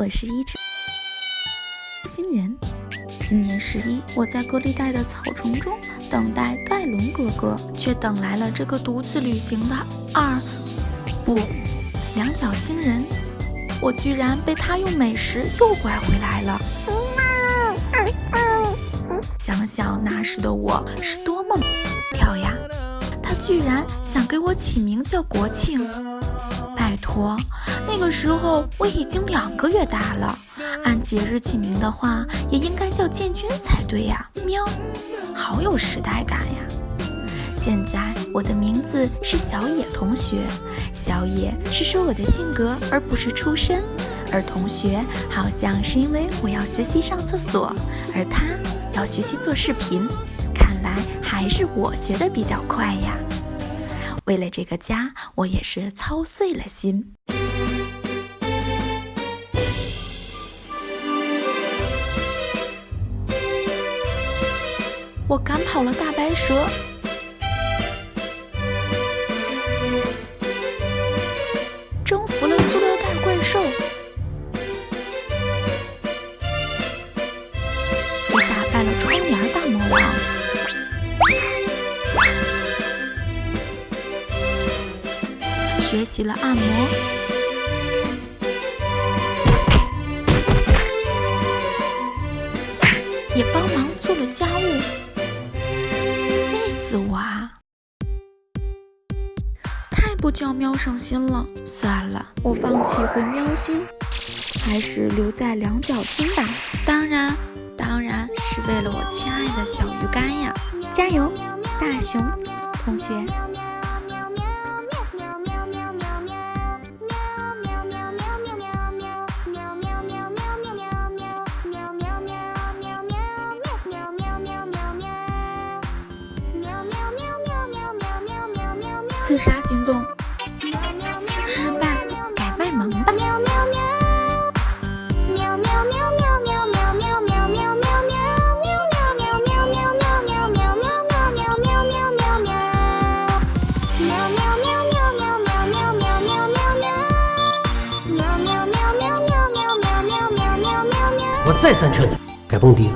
我是一只新人。今年11，我在隔离带的草丛中等待盖伦哥哥，却等来了这个独自旅行的两脚星人。我居然被他用美食诱拐回来了。想想那时的我是多么跳呀！他居然想给我起名叫国庆。拜托，那个时候我已经2个月大了，按节日起名的话也应该叫建军才对呀。喵，好有时代感呀！现在我的名字是小野同学，小野是说我的性格而不是出身，而同学好像是因为我要学习上厕所，而他要学习做视频，看来还是我学得比较快呀。为了这个家，我也是操碎了心。我赶跑了大白蛇，征服了塑料袋怪兽，也打败了窗帘大魔王。学习了按摩，也帮忙做了家务，累死我啊！太不叫喵上心了，算了，我放弃回喵星，还是留在2脚星吧。当然是为了我亲爱的小鱼干呀！加油，大熊同学！刺杀行动失败，改卖萌吧。我再三劝阻，该蹦迪。